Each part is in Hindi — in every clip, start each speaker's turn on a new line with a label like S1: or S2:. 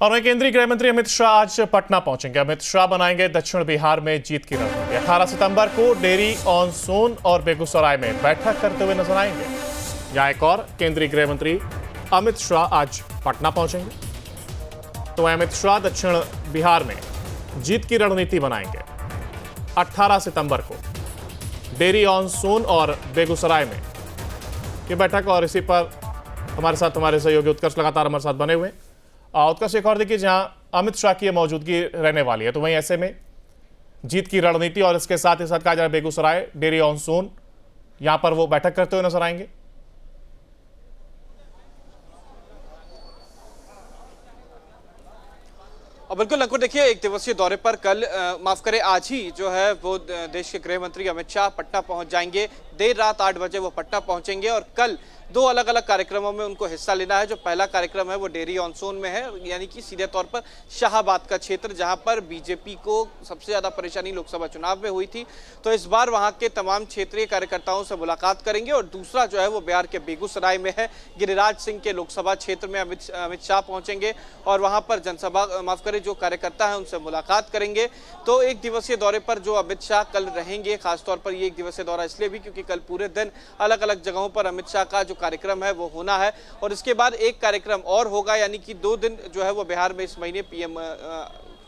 S1: और वहीं केंद्रीय गृह मंत्री अमित शाह आज पटना पहुंचेंगे। अमित शाह बनाएंगे दक्षिण बिहार में जीत की रणनीति। 18 सितंबर को डेरी ऑन सोन और बेगूसराय में बैठक करते हुए नजर आएंगे। यहाँ एक और केंद्रीय गृह मंत्री अमित शाह आज पटना पहुंचेंगे। तो अमित शाह दक्षिण बिहार में जीत की रणनीति बनाएंगे। 18 सितंबर को डेरी ऑन सोन और बेगूसराय में ये बैठक, और इसी पर हमारे सहयोगी उत्कर्ष लगातार हमारे साथ बने हुए। उत्कर्ष, एक और देखिए, जहां अमित शाह की मौजूदगी रहने वाली है, तो वहीं ऐसे में जीत की रणनीति और इसके साथ ही साथ कहा जाए बेगूसराय, डेरी ऑन सोन, यहां पर वो बैठक करते हुए नजर आएंगे।
S2: और बिल्कुल अंकुर, देखिए, एक दिवसीय दौरे पर कल माफ करें आज ही जो है वो देश के गृह मंत्री अमित शाह पटना पहुंच जाएंगे। देर रात 8 बजे वो पटना पहुंचेंगे और कल 2 अलग अलग कार्यक्रमों में उनको हिस्सा लेना है। जो पहला कार्यक्रम है वो डेरी ऑन सोन में है, यानी कि सीधे तौर पर शाहाबाद का क्षेत्र, जहां पर बीजेपी को सबसे ज्यादा परेशानी लोकसभा चुनाव में हुई थी। तो इस बार वहां के तमाम क्षेत्रीय कार्यकर्ताओं से मुलाकात करेंगे। और दूसरा जो है वो बिहार के बेगूसराय में है, गिरिराज सिंह के लोकसभा क्षेत्र में अमित शाह पहुंचेंगे और वहां पर जनसभा, माफ करें, जो कार्यकर्ता है उनसे मुलाकात करेंगे। तो एक दिवसीय दौरे पर जो अमित शाह कल रहेंगे, खासतौर पर ये एक दिवसीय दौरा इसलिए भी क्योंकि कल पूरे दिन अलग अलग जगहों पर अमित शाह का जो कार्यक्रम है वो होना है। और इसके बाद एक कार्यक्रम और होगा, यानी कि 2 दिन जो है वो बिहार में इस महीने पीएम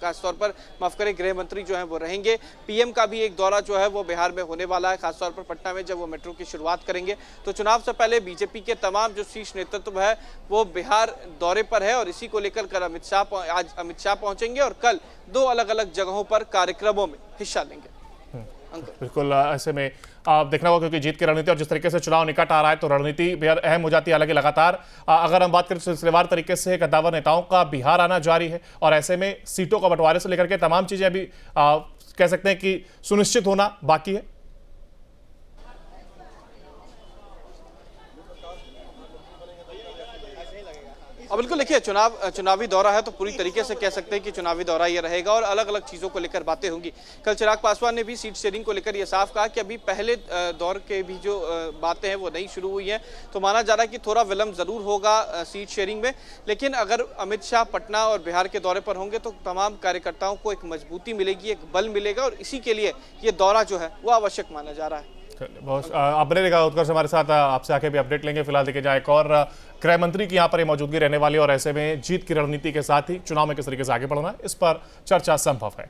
S2: खासतौर पर, माफ करें, गृह मंत्री जो है वो रहेंगे। पीएम का भी एक दौरा जो है वो बिहार में होने वाला है, खासतौर पर पटना में, जब वो मेट्रो की शुरुआत करेंगे। तो चुनाव से पहले बीजेपी के तमाम जो शीर्ष नेतृत्व है वो बिहार दौरे पर है और इसी को लेकर कल आज अमित शाह पहुंचेंगे और कल 2 अलग अलग जगहों पर कार्यक्रमों में हिस्सा लेंगे।
S1: बिल्कुल, ऐसे में आप देखना होगा, क्योंकि जीत की रणनीति और जिस तरीके से चुनाव निकट आ रहा है तो रणनीति बेहद अहम हो जाती है। हालांकि लगातार अगर हम बात करें सिलसिलेवार तरीके से कद्दावर नेताओं का बिहार आना जारी है और ऐसे में सीटों का बंटवारे से लेकर के तमाम चीजें अभी कह सकते हैं कि सुनिश्चित होना बाकी है।
S2: अब बिल्कुल, देखिए, चुनावी दौरा है तो पूरी तरीके से कह सकते हैं कि चुनावी दौरा ये रहेगा और अलग अलग चीज़ों को लेकर बातें होंगी। कल चिराग पासवान ने भी सीट शेयरिंग को लेकर ये साफ कहा कि अभी पहले दौर के भी जो बातें हैं वो नहीं शुरू हुई हैं। तो माना जा रहा है कि थोड़ा विलंब जरूर होगा सीट शेयरिंग में, लेकिन अगर अमित शाह पटना और बिहार के दौरे पर होंगे तो तमाम कार्यकर्ताओं को एक मजबूती मिलेगी, एक बल मिलेगा और इसी के लिए ये दौरा जो है वो आवश्यक माना जा रहा है।
S1: बहुत आपने देखा, उत्कर्ष हमारे साथ आपसे आके भी अपडेट लेंगे। फिलहाल देखिए, जाए एक और गृह मंत्री की यहाँ पर मौजूदगी रहने वाली और ऐसे में जीत की रणनीति के साथ ही चुनाव में किस तरीके से आगे बढ़ना है, इस पर चर्चा संभव है।